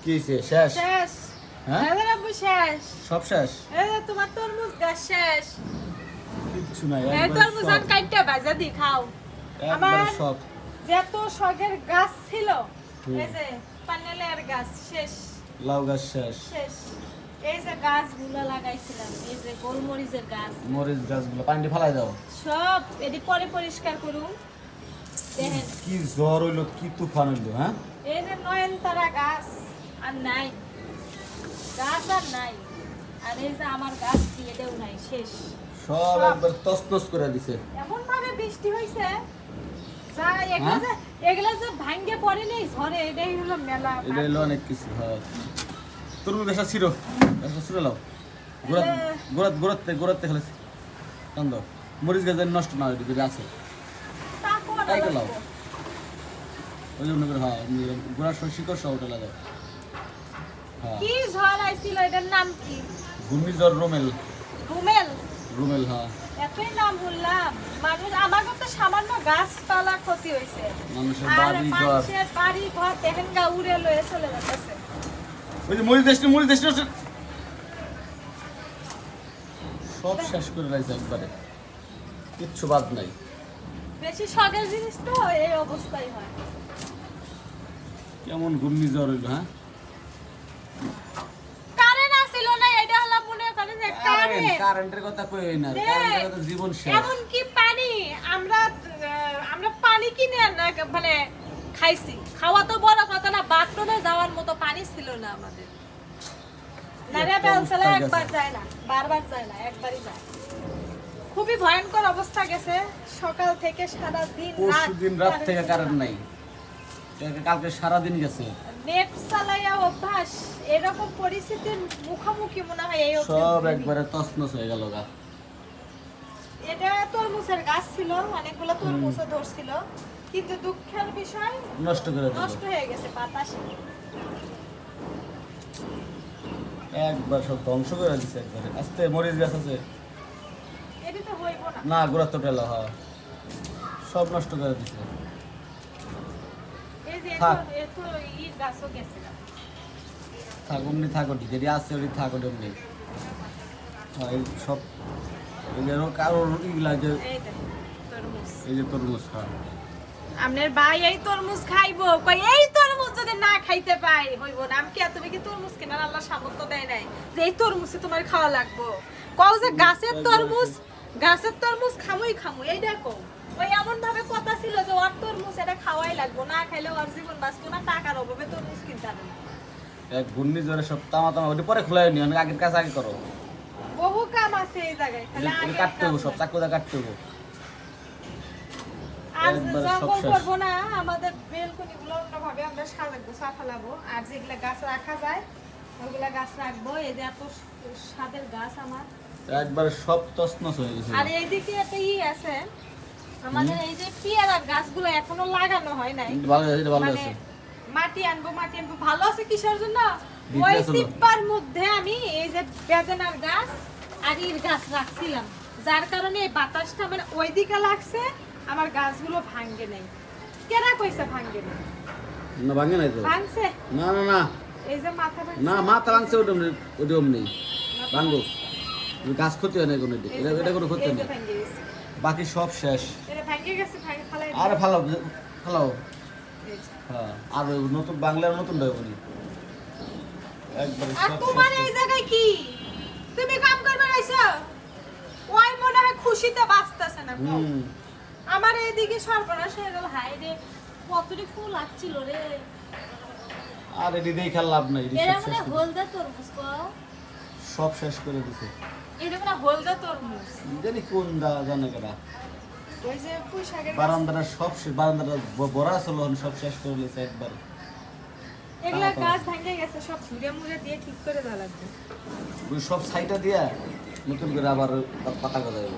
কি হইছে শেষ? শেষ। হ্যাঁ দাদার আব্বু শেষ। সব শেষ? এই যে তোমার তরমুজ গাছ শেষ। কিচ্ছু নাই এই একবারে তরমুজ আর সব কাইটটা ভাজা দি খাও। একবারে আমার সব যত শখের গাছ ছিল, হুম। এই যে পানেলের গাছ শেষ লাউ গাছ শেষ, শেষ। এই যে গাছগুলো লাগাইছিলাম, এই যে গোলমরিচের গাছ, মরিচ গাছগুলো পানি ফেলাই দাও। সব এটি পরে পরিষ্কার করুন। দেখেন কি জ্বর হইলো, কি তুফান হইলো, হ্যাঁ এই যে নয়নতারা গাছ আর নাই, গাছ আর নাই। আর এই যে আমার গাছ দিয়ে দেও নাই, শেষ। সব একবার তছনছ করে দিছে। এমন ভাবে বৃষ্টি হইছে যা হ্যাঁ? এগুলা যে ভাঙ্গে পড়ে নেই ঝড়ে, এটাই হলো মেলা। এটা হলো অনেক কিছু। হ্যাঁ তরমুজ গাছ ছিল, গাছটা ছুড়ে লাও। গোড়াতে খেলে টান দাও। মরিচ গাছ যেন নষ্ট না হয়, যদি আছে তা করা তাই তো লাও। লাগবে। ওই জন্য করে হ্যাঁ গোড়ার শিকড় সহ ওটা লাগাও। হ্যাঁ কি ঝড় আইছিল, এটার নাম কি? ঘূর্ণিঝড় রোমেল। রুমেল। রুমেল হ্যাঁ। এতই নাম শুনলাম। মানুষ আমার তো সামান্য গাছপালা ক্ষতি হয়েছে, মানুষের আর বাড়ি ঘর, মানুষের বাড়ি ঘর দেখেন গা উড়ে লয়ে চলে যাচ্ছে। ওই যে মরিচ দেশটা সব শেষ করে রাখছে একবারে, কিচ্ছু বাদ নাই। বেশি শখের জিনিস তো এই অবস্থাই হয়। কেমন ঘূর্ণিঝড় হইলো, হ্যাঁ কারেন্ট আসিল না, এটা হলো মনে করেন যে কারেন্ট। কারেন্টের কথা কই না, কারেন্টের কথা জীবন শেষ। এমন কি পানি, আমরা পানি কিনে মানে খাইছি, খাওয়া তো বড় কথা না, বাথরুমে যাওয়ার মতো পানি ছিল না আমাদের। নারিয়া বেলতলা একবার যায় না, বারবার যায় না, একবারই যায়। খুবই ভয়ঙ্কর অবস্থা গেছে, সকাল থেকে সারা দিন পরশুদিন রাত থেকে কারেন্ট নাই, কালকে সারাদিন গেছে। নেট চালাইয়া অভ্যাস, এরকম পরিস্থিতির মুখোমুখি মনে হয় এই অবধি সব হয়নি। একবারে তছনছ হয়ে গেল গা। এটা তরমুজের গাছ ছিল, অনেকগুলো তরমুজও ধরছিল, কিন্তু দুঃখের বিষয় নষ্ট করে দিল নষ্ট হয়ে গেছে বাতাসে। একবার, সব ধ্বংস করে দিছে একবারে। আস্তে মরিচ গাছ আছে এটা তো হইব না। না, গোড়া তো টেলা, হ্যাঁ সব নষ্ট করে দিছে। এই যে থাক। এত ইট গাছও গেছে না। থাকুননি থাকুন, যেটি আছে ওটি থাকুন এমনি। হ্যাঁ এই সব এই যে কারোর ইগুলা যে এই দেখো, তরমুজ। এই যে তরমুজ, হ্যাঁ আপনার ভাই এই তরমুজ খাইবো, কই এই তরমুজ যদি না খাইতে পাই হইব না। আমি কি তুমি কি তরমুজ কেনার আল্লাহ সামর্থ্য দেয় নাই যে এই তরমুজে তোমার খাওয়া লাগবো? কও যে গাছের তরমুজ খামুই খামু, এই দেখো ওই এমন ভাবে কথা ছিল যে ওর তরমুজ এটা খাওয়াই লাগবো, না খাইলে ওর জীবন বাঁচবো না, টাকার অভাবে তরমুজ কিনতে হবে না। এক ঘূর্ণিঝড়ে সব তামা ওটি পরে খোলাই নি, অনেক আগের কাজ আগে করো। বহু কাম আছে এই জায়গায়, খালি এটি আগে কাটতে কাম হবো, সব না। চাকুদা কাটতে হবো। আর একবারে সব জঙ্গল শেষ। করবো না, আমাদের বেলকনি গুলো অন্যভাবে আমরা সাজাবো, সাফালাবো। আর যেগুলা গাছ রাখা যায় ওইগুলা গাছ রাখবো। এই যে এত স্বাদের গাছ আমার। একবারে সব তছনছ হয়ে গেছে। আর এইদিকে একটা আছে আমাদের, এই যে পেয়ারার গাছগুলো এখনো লাগানো হয় নাই। ভালো আছে, এটা ভালো মানে আছে। মাটি আনবো ভালো আছে। কিসের জন্য? বীজ ওই গাছ হলো। চিপ্পার মধ্যে আমি এই যে বেদানার গাছ আর ইর গাছ রাখছিলাম, যার কারণে এই বাতাসটা মানে ওইদিকে লাগছে, আমার গাছগুলো ভাঙ্গে নাই। কেনা কইছে ভাঙ্গে নাই? না ভাঙে নাই তো। ভাঙছে। না না না এই যে মাথা ভাঙছে। না, মাথা ভাঙছে ওটা নেই ভাঙবো। গাছ ক্ষতি হয় না কোনো, এটা কোনো ক্ষতি এই হয় যে না। ভাঙ্গে গেছে। বাকি সব শেষ। এটা ভাঙ্গে গেছে, ভাঙ্গে ফালাই আরে ফালাও ফালাও। এই যে। হ্যাঁ আর ওই নতুন বাংলার নতুন ডাকবনি একবারে আর সব তোমার শেষ। এই জায়গায় কি তুমি কাম করবে গাইছো? ওই মনে হয় খুশিতে বাঁচতেছে না গো। হুম আমার এইদিকে সর্বনাশ হয়ে গেল। হাই রে, কতটি ফুল আসছিল রে। আর এটি দেখে লাভ নাই, এটি এরা সব মানে শেষ করে- হলদা তরমুজ গো। সব শেষ করে দিছে। এটা মানে হলদা তরমুজ। জানি কোন জানে কেনা। ওই যে পুঁইশাকের গাছ। বারান্দাটা সব শেষ, বারান্দাটা বড় ছিল, সব শেষ করে দিয়েছে একবার। এগুলা গাছ ভাঙে গেছে, সব ঝুড়ে মুড়ে দিয়ে ঠিক করে দেওয়া লাগবে। ওই সব সাইটা দিয়া নতুন করে আবার পাতা গজাইব।